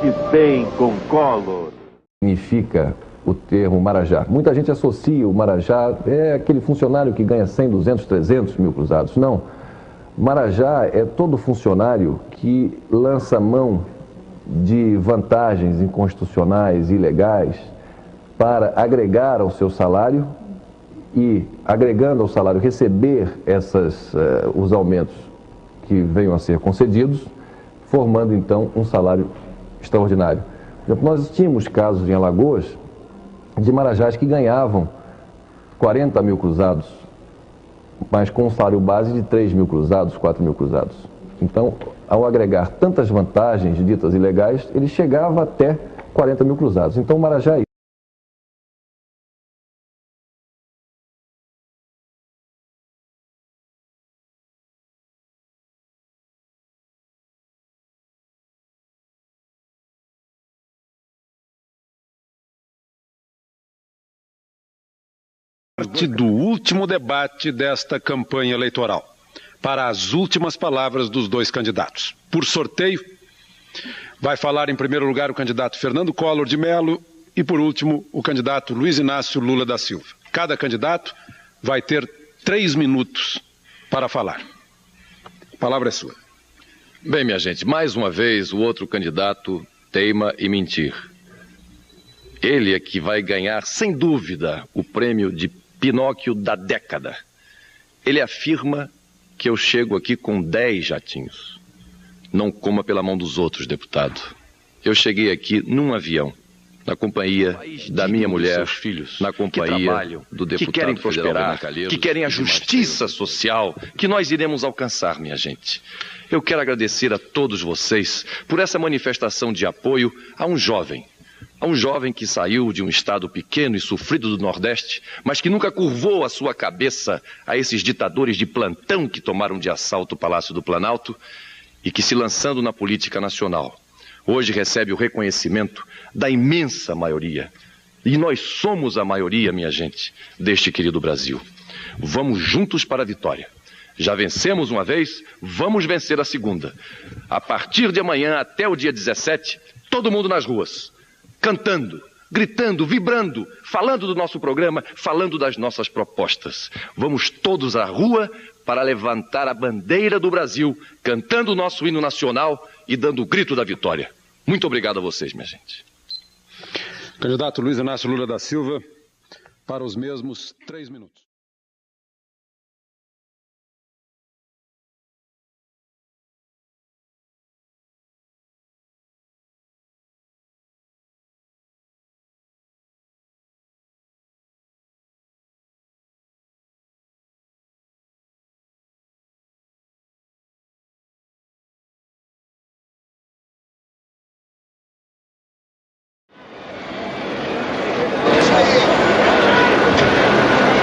que tem com Collor. Significa o termo Marajá. Muita gente associa o Marajá, é aquele funcionário que ganha 100, 200, 300 mil cruzados. Não. Marajá é todo funcionário que lança mão de vantagens inconstitucionais e ilegais para agregar ao seu salário e, agregando ao salário, receber os aumentos que venham a ser concedidos, formando então um salário extraordinário. Por exemplo, nós tínhamos casos em Alagoas de marajás que ganhavam 40 mil cruzados, mas com um salário base de 3 mil cruzados, 4 mil cruzados. Então, ao agregar tantas vantagens ditas ilegais, ele chegava até 40 mil cruzados. Então, o marajá é isso. Parte do último debate desta campanha eleitoral, para as últimas palavras dos dois candidatos. Por sorteio, vai falar em primeiro lugar o candidato Fernando Collor de Mello e, por último, o candidato Luiz Inácio Lula da Silva. Cada candidato vai ter 3 minutos para falar. A palavra é sua. Bem, minha gente, mais uma vez o outro candidato teima em mentir. Ele é que vai ganhar, sem dúvida, o prêmio de Pinóquio da década. Ele afirma que eu chego aqui com 10 jatinhos. Não coma pela mão dos outros, deputado. Eu cheguei aqui num avião, na companhia da minha mulher, filhos, na companhia do deputado que querem prosperar, que querem a justiça social que nós iremos alcançar, minha gente. Eu quero agradecer a todos vocês por essa manifestação de apoio a um jovem que saiu de um estado pequeno e sofrido do Nordeste, mas que nunca curvou a sua cabeça a esses ditadores de plantão que tomaram de assalto o Palácio do Planalto e que, se lançando na política nacional, hoje recebe o reconhecimento da imensa maioria. E nós somos a maioria, minha gente, deste querido Brasil. Vamos juntos para a vitória. Já vencemos uma vez, vamos vencer a segunda. A partir de amanhã até o dia 17, todo mundo nas ruas, cantando, gritando, vibrando, falando do nosso programa, falando das nossas propostas. Vamos todos à rua para levantar a bandeira do Brasil, cantando o nosso hino nacional e dando o grito da vitória. Muito obrigado a vocês, minha gente. Candidato Luiz Inácio Lula da Silva, para os mesmos 3 minutos.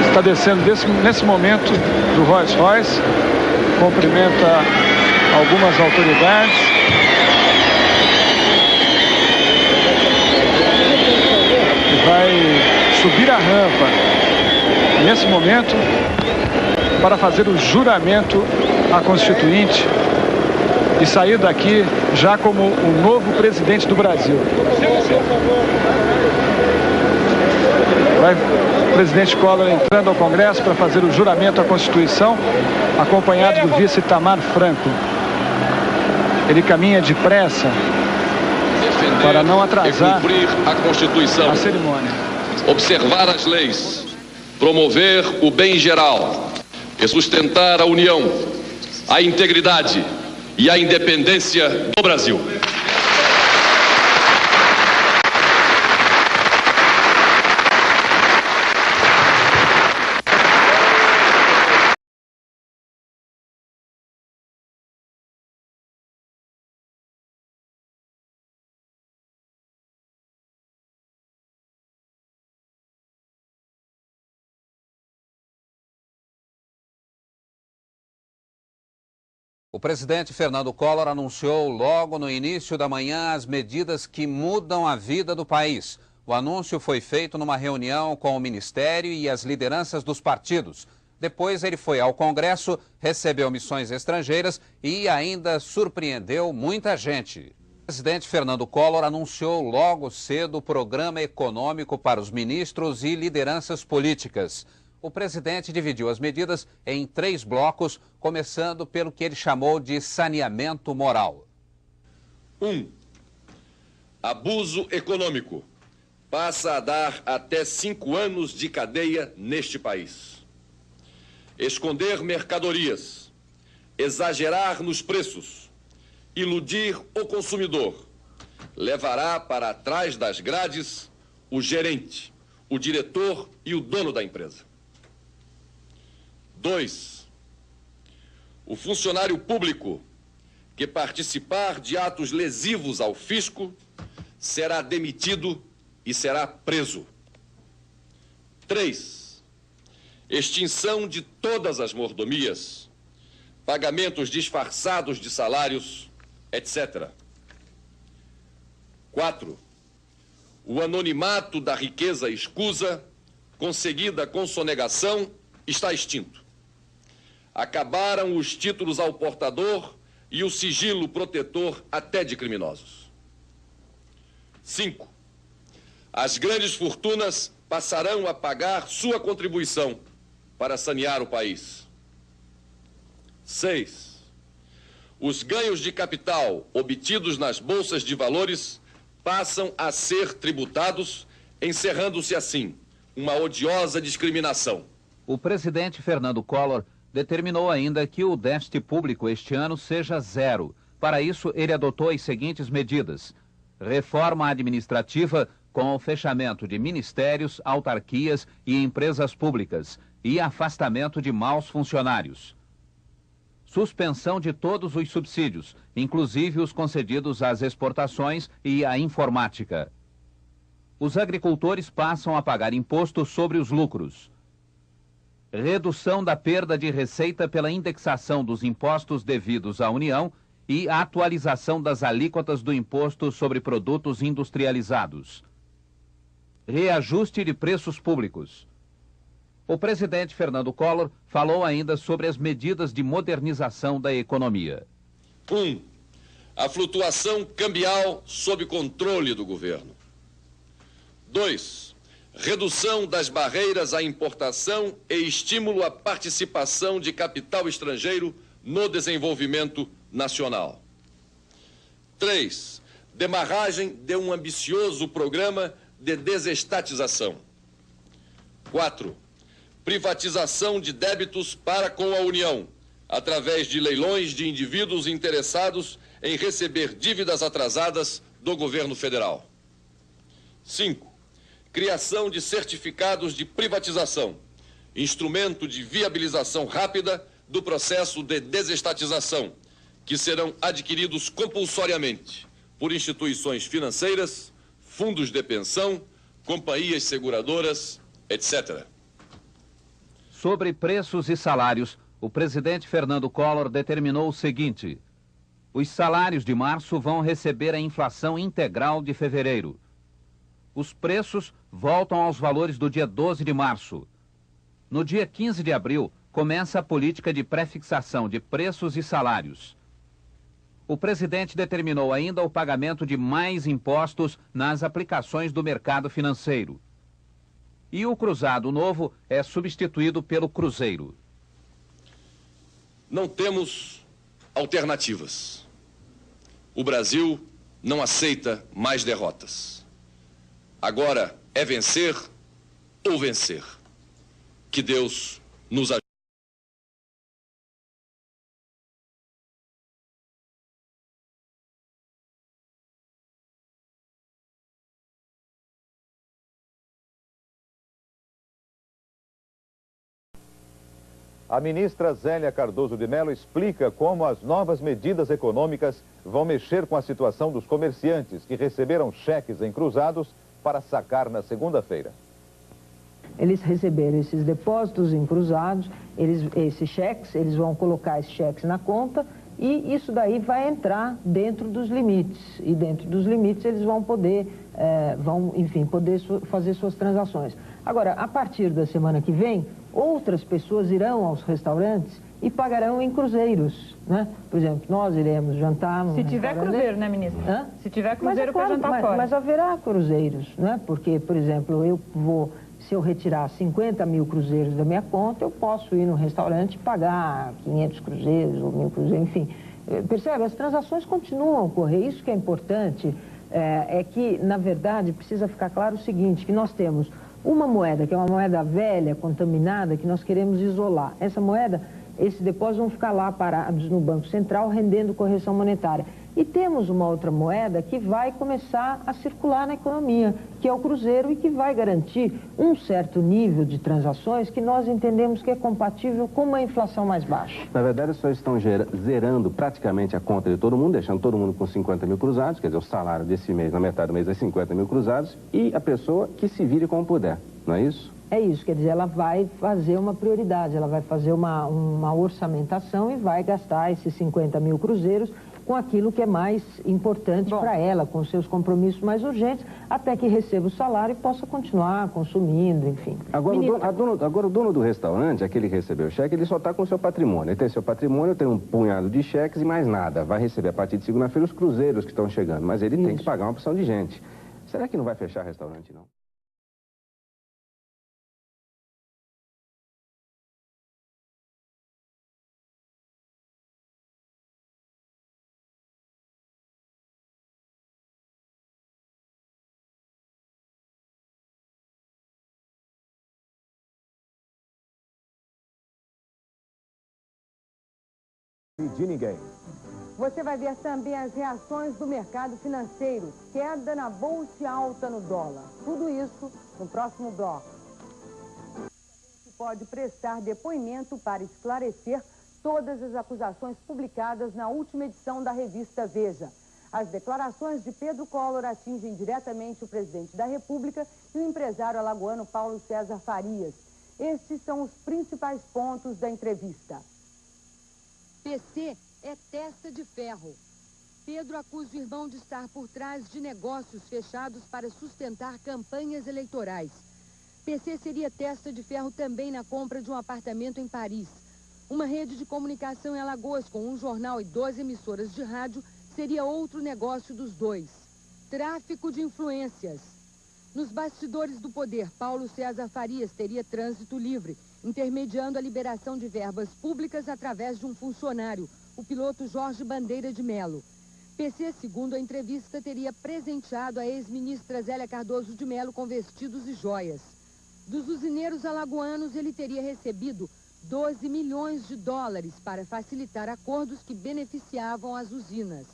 Está descendo nesse momento do Rolls Royce, cumprimenta algumas autoridades. E vai subir a rampa nesse momento para fazer o juramento à Constituinte e sair daqui já como o novo presidente do Brasil. Vai o presidente Collor entrando ao Congresso para fazer o juramento à Constituição, acompanhado do vice Itamar Franco. Ele caminha depressa para não atrasar e cumprir a Constituição, a cerimônia. Observar as leis, promover o bem geral e sustentar a união, a integridade e a independência do Brasil. O presidente Fernando Collor anunciou logo no início da manhã as medidas que mudam a vida do país. O anúncio foi feito numa reunião com o Ministério e as lideranças dos partidos. Depois ele foi ao Congresso, recebeu missões estrangeiras e ainda surpreendeu muita gente. O presidente Fernando Collor anunciou logo cedo o programa econômico para os ministros e lideranças políticas. O presidente dividiu as medidas em 3 blocos, começando pelo que ele chamou de saneamento moral. 1. Abuso econômico. Passa a dar até 5 anos de cadeia neste país. Esconder mercadorias, exagerar nos preços, iludir o consumidor, levará para trás das grades o gerente, o diretor e o dono da empresa. 2. O funcionário público que participar de atos lesivos ao fisco será demitido e será preso. 3. Extinção de todas as mordomias, pagamentos disfarçados de salários, etc. 4. O anonimato da riqueza escusa, conseguida com sonegação, está extinto. Acabaram os títulos ao portador e o sigilo protetor até de criminosos. 5. As grandes fortunas passarão a pagar sua contribuição para sanear o país. 6. Os ganhos de capital obtidos nas bolsas de valores passam a ser tributados, encerrando-se assim uma odiosa discriminação. O presidente Fernando Collor determinou ainda que o déficit público este ano seja 0. Para isso, ele adotou as seguintes medidas: reforma administrativa com o fechamento de ministérios, autarquias e empresas públicas e afastamento de maus funcionários. Suspensão de todos os subsídios, inclusive os concedidos às exportações e à informática. Os agricultores passam a pagar imposto sobre os lucros. Redução da perda de receita pela indexação dos impostos devidos à União e a atualização das alíquotas do imposto sobre produtos industrializados. Reajuste de preços públicos. O presidente Fernando Collor falou ainda sobre as medidas de modernização da economia. 1. A flutuação cambial sob controle do governo. 2. Redução das barreiras à importação e estímulo à participação de capital estrangeiro no desenvolvimento nacional. 3. Demarragem de um ambicioso programa de desestatização. 4. Privatização de débitos para com a União, através de leilões de indivíduos interessados em receber dívidas atrasadas do governo federal. 5. Criação de certificados de privatização, instrumento de viabilização rápida do processo de desestatização, que serão adquiridos compulsoriamente por instituições financeiras, fundos de pensão, companhias seguradoras, etc. Sobre preços e salários, o presidente Fernando Collor determinou o seguinte: os salários de março vão receber a inflação integral de fevereiro. Os preços voltam aos valores do dia 12 de março. No dia 15 de abril, começa a política de prefixação de preços e salários. O presidente determinou ainda o pagamento de mais impostos nas aplicações do mercado financeiro. E o cruzado novo é substituído pelo cruzeiro. Não temos alternativas. O Brasil não aceita mais derrotas. Agora é vencer ou vencer. Que Deus nos ajude. A ministra Zélia Cardoso de Mello explica como as novas medidas econômicas vão mexer com a situação dos comerciantes que receberam cheques em cruzados para sacar na segunda-feira. Eles receberam esses depósitos em cruzados, esses cheques, eles vão colocar esses cheques na conta e isso daí vai entrar dentro dos limites. E dentro dos limites eles vão poder, poder fazer suas transações. Agora, a partir da semana que vem, outras pessoas irão aos restaurantes e pagarão em cruzeiros, né? Por exemplo, nós iremos jantar num Se tiver cruzeiro, né, ministra? Hã? Se tiver cruzeiro para jantar fora. Mas haverá cruzeiros, né? Porque, por exemplo, se eu retirar 50 mil cruzeiros da minha conta, eu posso ir num restaurante e pagar 500 cruzeiros ou 1000 cruzeiros, enfim. Percebe? As transações continuam a ocorrer, isso que é importante, é que, na verdade, precisa ficar claro o seguinte, que nós temos uma moeda, que é uma moeda velha, contaminada, que nós queremos isolar. Essa moeda, esses depósitos vão ficar lá parados no Banco Central, rendendo correção monetária. E temos uma outra moeda que vai começar a circular na economia, que é o cruzeiro, e que vai garantir um certo nível de transações que nós entendemos que é compatível com uma inflação mais baixa. Na verdade, os senhores estão zerando praticamente a conta de todo mundo, deixando todo mundo com 50 mil cruzados, quer dizer, o salário desse mês, na metade do mês, é 50 mil cruzados, e a pessoa que se vire como puder, não é isso? É isso, quer dizer, ela vai fazer uma prioridade, ela vai fazer uma orçamentação e vai gastar esses 50 mil cruzeiros com aquilo que é mais importante para ela, com seus compromissos mais urgentes, até que receba o salário e possa continuar consumindo, enfim. Agora, o dono do restaurante, aquele que recebeu o cheque, ele só está com o seu patrimônio. Ele tem seu patrimônio, tem um punhado de cheques e mais nada. Vai receber a partir de segunda-feira os cruzeiros que estão chegando, mas ele tem que pagar uma porção de gente. Será que não vai fechar restaurante, não? De ninguém. Você vai ver também as reações do mercado financeiro, queda na bolsa e alta no dólar. Tudo isso no próximo bloco. Pode prestar depoimento para esclarecer todas as acusações publicadas na última edição da revista Veja. As declarações de Pedro Collor atingem diretamente o presidente da República e o empresário alagoano Paulo César Farias. Estes são os principais pontos da entrevista. PC é testa de ferro. Pedro acusa o irmão de estar por trás de negócios fechados para sustentar campanhas eleitorais. PC seria testa de ferro também na compra de um apartamento em Paris. Uma rede de comunicação em Alagoas com um jornal e 12 emissoras de rádio seria outro negócio dos dois. Tráfico de influências. Nos bastidores do poder, Paulo César Farias teria trânsito livre, intermediando a liberação de verbas públicas através de um funcionário, o piloto Jorge Bandeira de Mello. PC, segundo a entrevista, teria presenteado a ex-ministra Zélia Cardoso de Mello com vestidos e joias. Dos usineiros alagoanos, ele teria recebido 12 milhões de dólares para facilitar acordos que beneficiavam as usinas.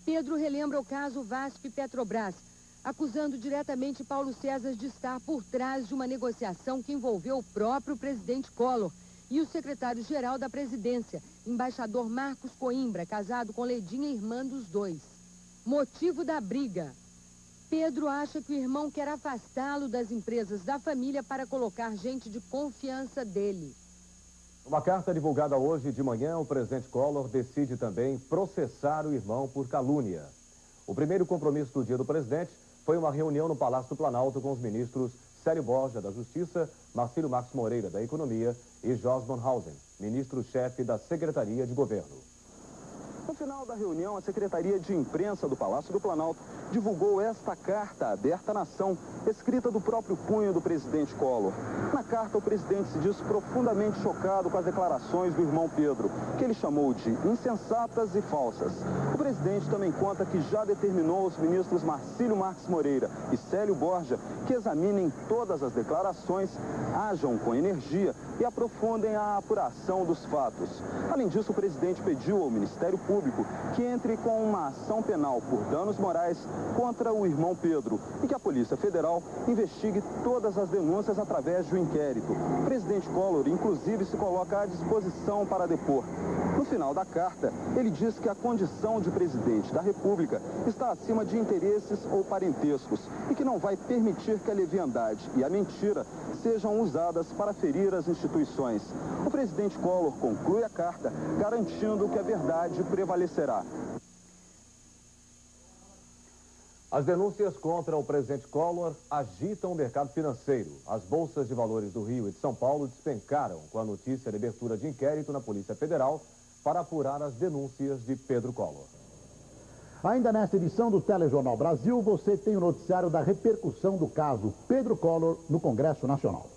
Pedro relembra o caso VASP Petrobras, acusando diretamente Paulo César de estar por trás de uma negociação que envolveu o próprio presidente Collor e o secretário-geral da presidência, embaixador Marcos Coimbra, casado com Ledinha, irmã dos dois. Motivo da briga. Pedro acha que o irmão quer afastá-lo das empresas da família para colocar gente de confiança dele. Uma carta divulgada hoje de manhã, o presidente Collor decide também processar o irmão por calúnia. O primeiro compromisso do dia do presidente foi uma reunião no Palácio do Planalto com os ministros Célio Borja, da Justiça, Marcílio Marques Moreira, da Economia, e Jorge Bonhausen, ministro-chefe da Secretaria de Governo. No final da reunião, a Secretaria de Imprensa do Palácio do Planalto divulgou esta carta aberta à nação, escrita do próprio punho do presidente Collor. Na carta, o presidente se diz profundamente chocado com as declarações do irmão Pedro, que ele chamou de insensatas e falsas. O presidente também conta que já determinou aos ministros Marcílio Marques Moreira e Célio Borja que examinem todas as declarações, ajam com energia e aprofundem a apuração dos fatos. Além disso, o presidente pediu ao Ministério Público que entre com uma ação penal por danos morais contra o irmão Pedro e que a Polícia Federal investigue todas as denúncias através de um inquérito. O presidente Collor, inclusive, se coloca à disposição para depor. No final da carta, ele diz que a condição de presidente da República está acima de interesses ou parentescos e que não vai permitir que a leviandade e a mentira sejam usadas para ferir as instituições. O presidente Collor conclui a carta garantindo que a verdade prevalecerá. As denúncias contra o presidente Collor agitam o mercado financeiro. As bolsas de valores do Rio e de São Paulo despencaram com a notícia de abertura de inquérito na Polícia Federal para apurar as denúncias de Pedro Collor. Ainda nesta edição do Telejornal Brasil, você tem o noticiário da repercussão do caso Pedro Collor no Congresso Nacional.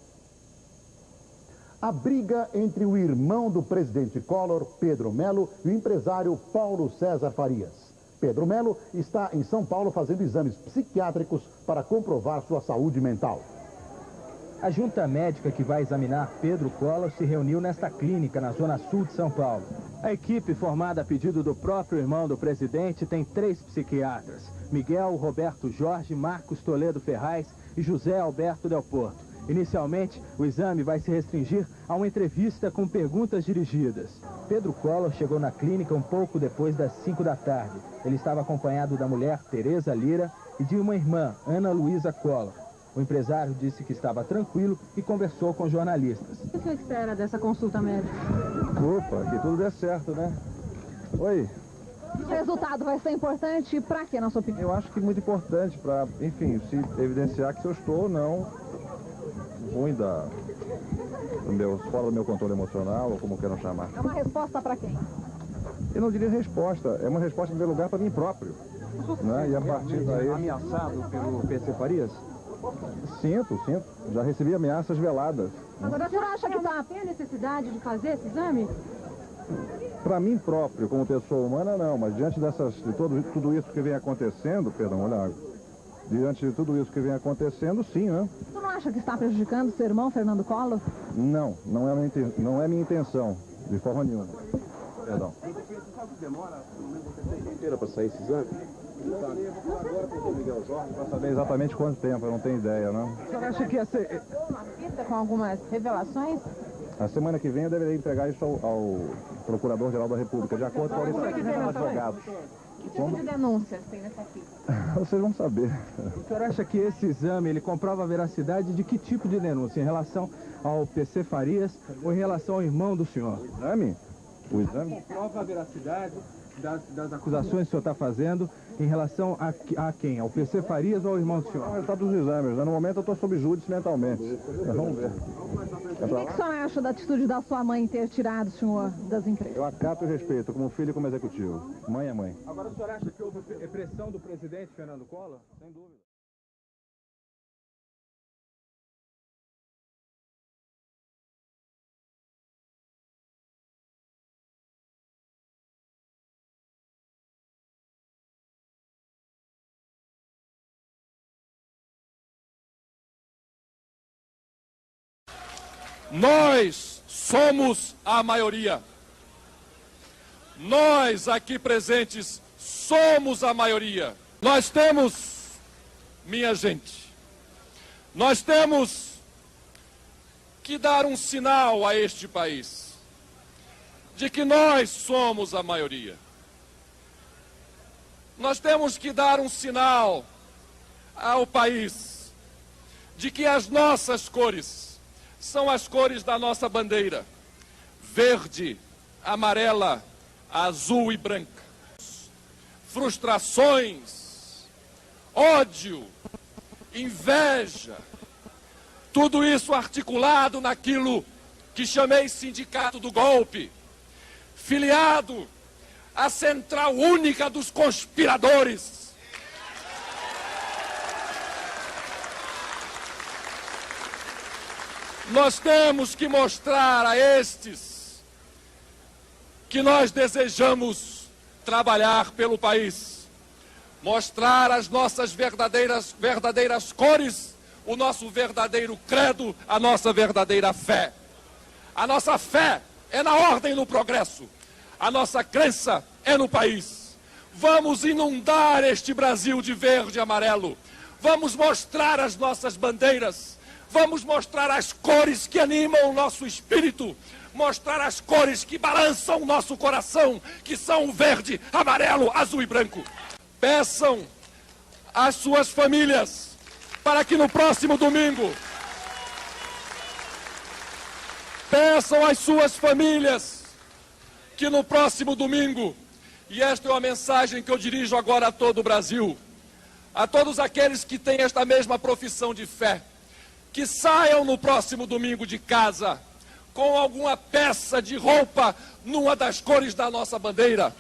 A briga entre o irmão do presidente Collor, Pedro Melo, e o empresário Paulo César Farias. Pedro Melo está em São Paulo fazendo exames psiquiátricos para comprovar sua saúde mental. A junta médica que vai examinar Pedro Collor se reuniu nesta clínica na zona sul de São Paulo. A equipe, formada a pedido do próprio irmão do presidente, tem 3 psiquiatras: Miguel Roberto Jorge, Marcos Toledo Ferraz e José Alberto Del Porto. Inicialmente, o exame vai se restringir a uma entrevista com perguntas dirigidas. Pedro Collor chegou na clínica um pouco depois das 5 da tarde. Ele estava acompanhado da mulher Tereza Lira e de uma irmã, Ana Luísa Collor. O empresário disse que estava tranquilo e conversou com jornalistas. O que você espera dessa consulta médica? Opa, que tudo dê certo, né? Oi. O resultado vai ser importante para quê, na sua opinião? Eu acho que muito importante para, enfim, se evidenciar que se eu estou ou não ruim fora do meu controle emocional, ou como queiram chamar. É uma resposta para quem? Eu não diria resposta, é uma resposta em primeiro lugar para mim próprio. Né? E a partir daí... Ameaçado pelo PC Farias? Sinto. Já recebi ameaças veladas. Agora, o senhor acha que tem a necessidade de fazer esse exame? Para mim próprio, como pessoa humana, não. Mas diante de tudo isso que vem acontecendo, diante de tudo isso que vem acontecendo, sim, né? Você não acha que está prejudicando seu irmão, Fernando Collor? Não é minha intenção, de forma nenhuma. Perdão. Sabe que demora pelo menos inteira para sair esse exame? Para saber exatamente quanto tempo, eu não tenho ideia, né? O senhor acha que ia ser uma fita com algumas revelações? A semana que vem eu deveria entregar isso ao Procurador-Geral da República, de acordo com a orientação dos advogados. Que tipo de denúncias tem nessa fita? Vocês vão saber. O senhor acha que esse exame ele comprova a veracidade de que tipo de denúncia? Em relação ao PC Farias ou em relação ao irmão do senhor? O exame? Comprova a veracidade das acusações que o senhor está fazendo em relação a quem? Ao PC Farias ou ao irmão do senhor? O resultado dos exames. No momento eu estou sob júdice mentalmente. Vamos ver. O que o senhor acha da atitude da sua mãe em ter tirado o senhor das empresas? Eu acato e respeito, como filho e como executivo. Mãe é mãe. Agora o senhor acha que houve pressão do presidente Fernando Collor? Sem dúvida. Nós somos a maioria. Nós aqui presentes somos a maioria. Nós temos, minha gente, nós temos que dar um sinal a este país de que nós somos a maioria. Nós temos que dar um sinal ao país de que as nossas cores são as cores da nossa bandeira: verde, amarela, azul e branca. Frustrações, ódio, inveja, tudo isso articulado naquilo que chamei sindicato do golpe, filiado à central única dos conspiradores. Nós temos que mostrar a estes que nós desejamos trabalhar pelo país, mostrar as nossas verdadeiras cores, o nosso verdadeiro credo, a nossa verdadeira fé. A nossa fé é na ordem e no progresso. A nossa crença é no país. Vamos inundar este Brasil de verde e amarelo. Vamos mostrar as nossas bandeiras. Vamos mostrar as cores que animam o nosso espírito, mostrar as cores que balançam o nosso coração, que são o verde, amarelo, azul e branco. Peçam às suas famílias para que no próximo domingo, peçam às suas famílias que no próximo domingo, e esta é uma mensagem que eu dirijo agora a todo o Brasil, a todos aqueles que têm esta mesma profissão de fé, que saiam no próximo domingo de casa com alguma peça de roupa numa das cores da nossa bandeira.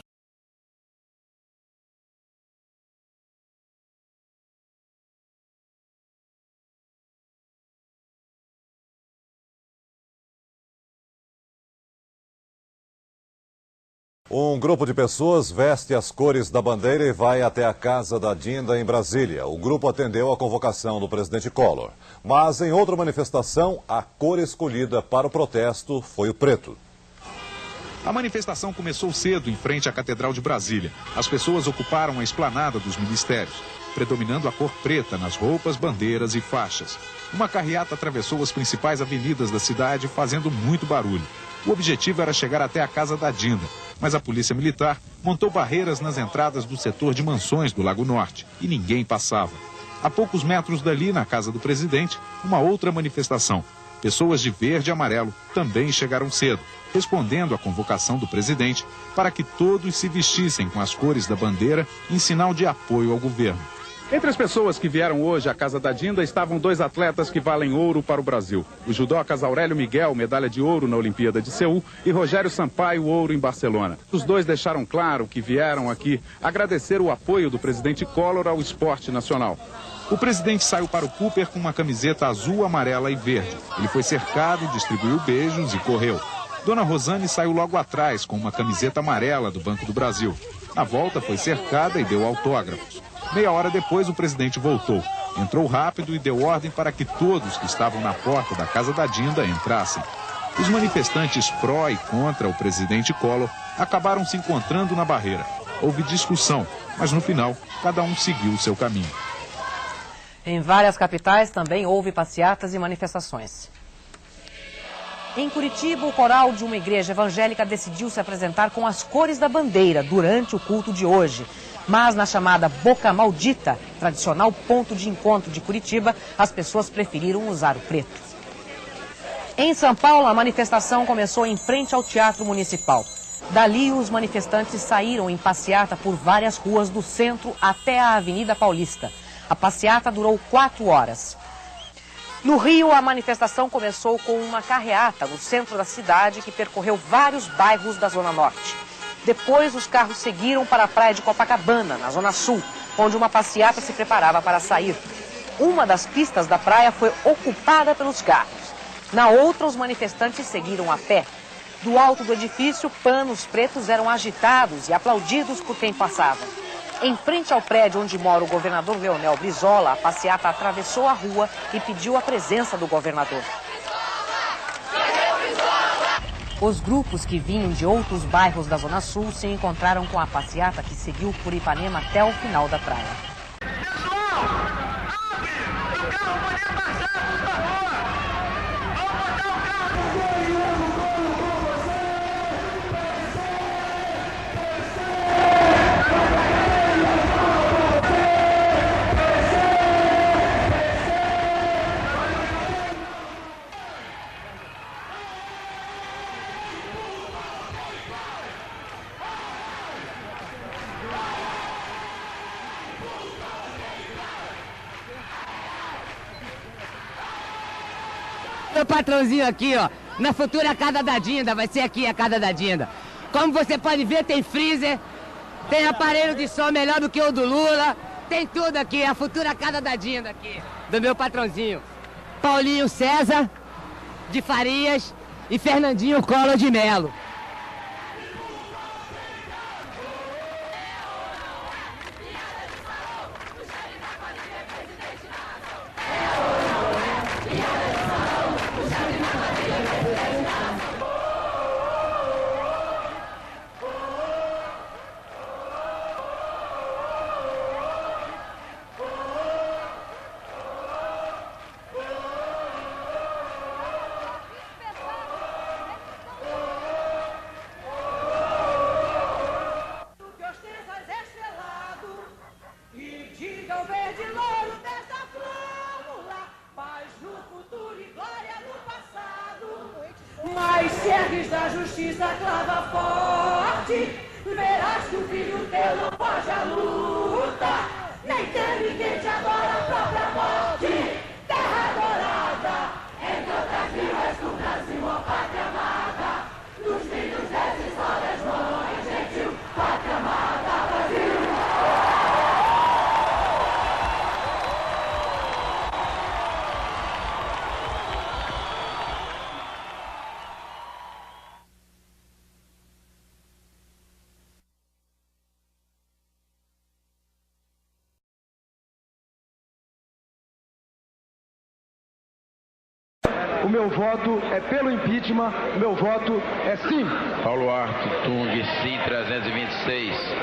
Um grupo de pessoas veste as cores da bandeira e vai até a Casa da Dinda, em Brasília. O grupo atendeu à convocação do presidente Collor. Mas em outra manifestação, a cor escolhida para o protesto foi o preto. A manifestação começou cedo em frente à Catedral de Brasília. As pessoas ocuparam a esplanada dos ministérios, predominando a cor preta nas roupas, bandeiras e faixas. Uma carreata atravessou as principais avenidas da cidade, fazendo muito barulho. O objetivo era chegar até a Casa da Dinda, mas a polícia militar montou barreiras nas entradas do setor de mansões do Lago Norte e ninguém passava. A poucos metros dali, na casa do presidente, uma outra manifestação. Pessoas de verde e amarelo também chegaram cedo, respondendo à convocação do presidente para que todos se vestissem com as cores da bandeira em sinal de apoio ao governo. Entre as pessoas que vieram hoje à Casa da Dinda estavam 2 atletas que valem ouro para o Brasil. O judocas Aurélio Miguel, medalha de ouro na Olimpíada de Seul, e Rogério Sampaio, ouro em Barcelona. Os dois deixaram claro que vieram aqui agradecer o apoio do presidente Collor ao esporte nacional. O presidente saiu para o Cooper com uma camiseta azul, amarela e verde. Ele foi cercado, distribuiu beijos e correu. Dona Rosane saiu logo atrás com uma camiseta amarela do Banco do Brasil. Na volta foi cercada e deu autógrafos. Meia hora depois, o presidente voltou. Entrou rápido e deu ordem para que todos que estavam na porta da Casa da Dinda entrassem. Os manifestantes pró e contra o presidente Collor acabaram se encontrando na barreira. Houve discussão, mas no final, cada um seguiu o seu caminho. Em várias capitais também houve passeatas e manifestações. Em Curitiba, o coral de uma igreja evangélica decidiu se apresentar com as cores da bandeira durante o culto de hoje. Mas na chamada Boca Maldita, tradicional ponto de encontro de Curitiba, as pessoas preferiram usar o preto. Em São Paulo, a manifestação começou em frente ao Teatro Municipal. Dali, os manifestantes saíram em passeata por várias ruas do centro até a Avenida Paulista. A passeata durou 4 horas. No Rio, a manifestação começou com uma carreata no centro da cidade que percorreu vários bairros da Zona Norte. Depois, os carros seguiram para a praia de Copacabana, na Zona Sul, onde uma passeata se preparava para sair. Uma das pistas da praia foi ocupada pelos carros. Na outra, os manifestantes seguiram a pé. Do alto do edifício, panos pretos eram agitados e aplaudidos por quem passava. Em frente ao prédio onde mora o governador Leonel Brizola, a passeata atravessou a rua e pediu a presença do governador. Os grupos que vinham de outros bairros da Zona Sul se encontraram com a passeata que seguiu por Ipanema até o final da praia. Meu patrãozinho aqui, ó, na futura Casa da Dinda, vai ser aqui a Casa da Dinda. Como você pode ver, tem freezer, tem aparelho de som melhor do que o do Lula, tem tudo aqui, a futura Casa da Dinda aqui, do meu patrãozinho. Paulinho César de Farias e Fernandinho Collor de Mello. Mas se ergues da justiça, clava forte, verás que o filho teu não foge à luta. Nem teme quem te adora a própria morte. Terra dourada, entre outras vilas do Brasil, ó pátria amada. Dos filhos desses rodas, mãe gentil, pátria amada, Brasil. O meu voto é pelo impeachment, o meu voto é sim. Paulo Arthur Tung, sim, 326.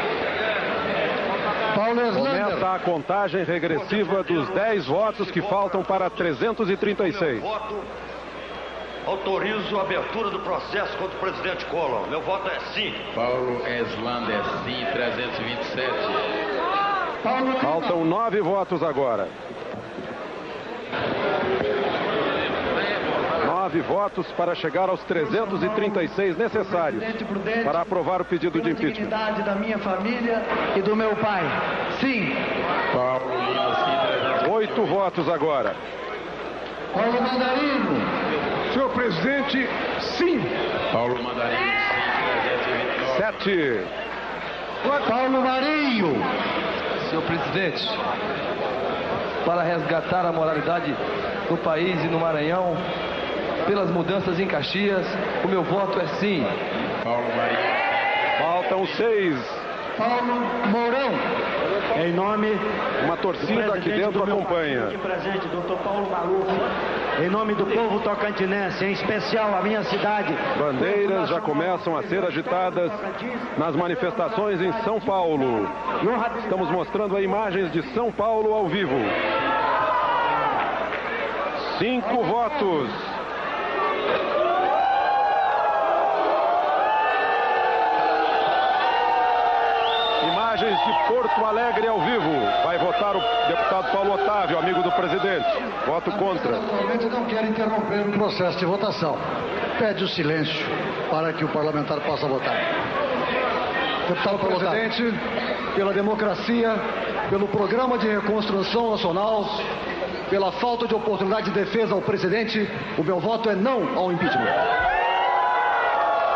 Começa a contagem regressiva dos 10 votos que faltam para 336. Meu voto, autorizo a abertura do processo contra o presidente Collor. Meu voto é sim. Paulo Eslander, sim, 327. Faltam 9 votos agora. 9 votos para chegar aos 336 necessários para aprovar o pedido de impeachment. Dignidade da minha família e do meu pai. Sim. Paulo Lima, sim, 8 votos agora. Paulo Mandarino. Senhor presidente, sim. Paulo Mandarino, sim, 329. 7. Paulo Marinho. Senhor presidente, para resgatar a moralidade no país e no Maranhão, pelas mudanças em Caxias, o meu voto é sim. Paulo Marinho. Faltam 6. Paulo Mourão. Em nome, uma torcida aqui dentro acompanha. Aqui presente, doutor Paulo Maluf. Em nome do povo tocantinense, em especial a minha cidade. Bandeiras já começam a ser agitadas nas manifestações em São Paulo. Estamos mostrando aí imagens de São Paulo ao vivo. 5 votos. Imagens de Porto Alegre ao vivo. Vai votar o deputado Paulo Otávio, amigo do presidente. Voto contra. Naturalmente não quer interromper o processo de votação. Pede o silêncio para que o parlamentar possa votar. Deputado presidente, pela democracia, pelo programa de reconstrução nacional, pela falta de oportunidade de defesa ao presidente, o meu voto é não ao impeachment.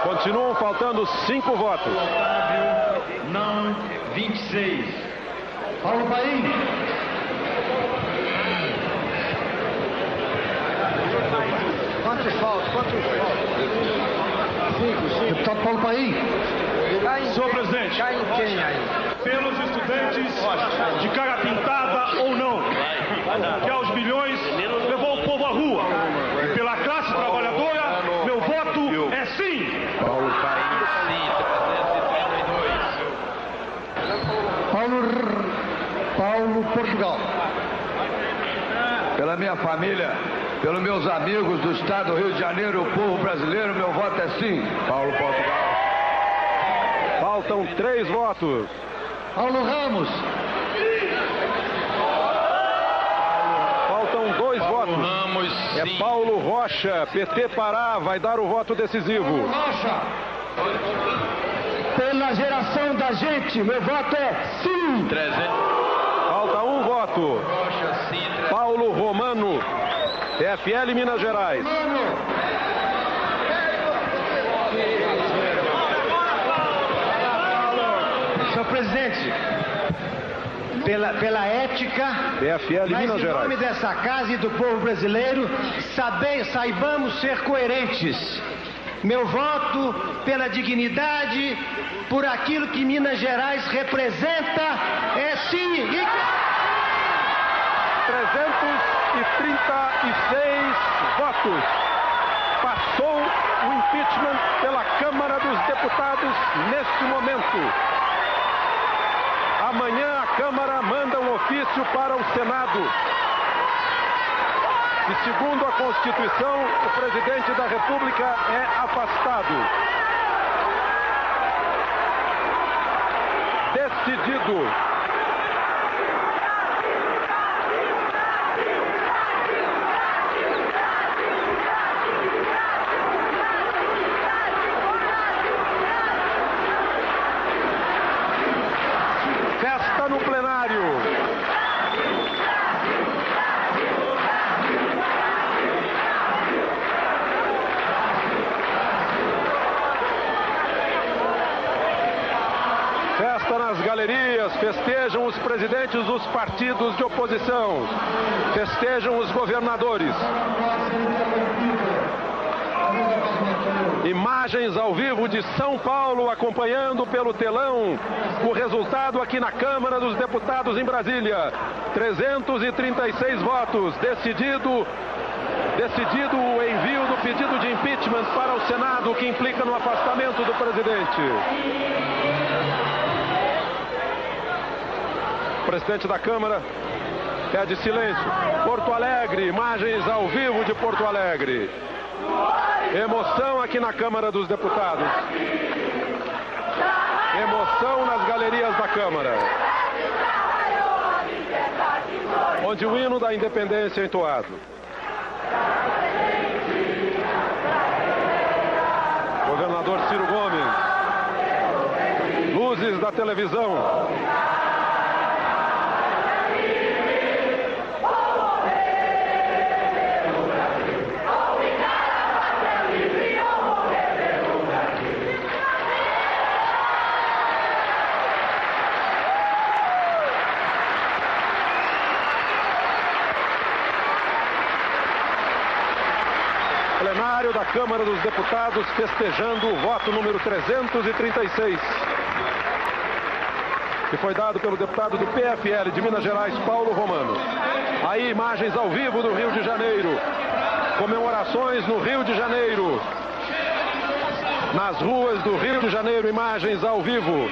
Continuam faltando 5 votos. Não, 26. Paulo Paim. Quantos faltam? Deputado Paulo Paim. Senhor presidente, pelos estudantes de cara pintada ou não, que aos milhões levou o povo à rua, e pela classe trabalhadora, meu voto é sim. Paulo Paim, sim, 332. Paulo Portugal. Pela minha família, pelos meus amigos do estado do Rio de Janeiro, o povo brasileiro, meu voto é sim. Paulo Portugal. Faltam 3 votos. Paulo Ramos. Faltam 2 votos. Ramos, sim. É Paulo Rocha, PT Pará, vai dar o voto decisivo. Rocha. Pela geração da gente, meu voto é sim. 300. Falta 1 voto. Rocha, sim, 300. Paulo Romano, PFL Minas Gerais. Senhor presidente, pela ética, PFL mas Minas em Gerais. nome dessa casa e do povo brasileiro, saibamos ser coerentes. Meu voto pela dignidade, por aquilo que Minas Gerais representa, é sim. 336 votos. Passou o impeachment pela Câmara dos Deputados neste momento. Amanhã a Câmara manda um ofício para o Senado. E segundo a Constituição, o presidente da República é afastado. Decidido. Festa no plenário. festejam os presidentes dos partidos de oposição, festejam os governadores. Imagens ao vivo de São Paulo acompanhando pelo telão o resultado aqui na Câmara dos Deputados em Brasília. 336 votos, decidido o envio do pedido de impeachment para o Senado, que implica no afastamento do presidente. O presidente da Câmara pede silêncio. Porto Alegre, imagens ao vivo de Porto Alegre. Emoção aqui na Câmara dos Deputados. Emoção nas galerias da Câmara, onde o hino da independência é entoado. Governador Ciro Gomes. Luzes da televisão. Plenário da Câmara dos Deputados festejando o voto número 336, que foi dado pelo deputado do PFL de Minas Gerais, Paulo Romano. Aí imagens ao vivo do Rio de Janeiro, comemorações no Rio de Janeiro, nas ruas do Rio de Janeiro, imagens ao vivo.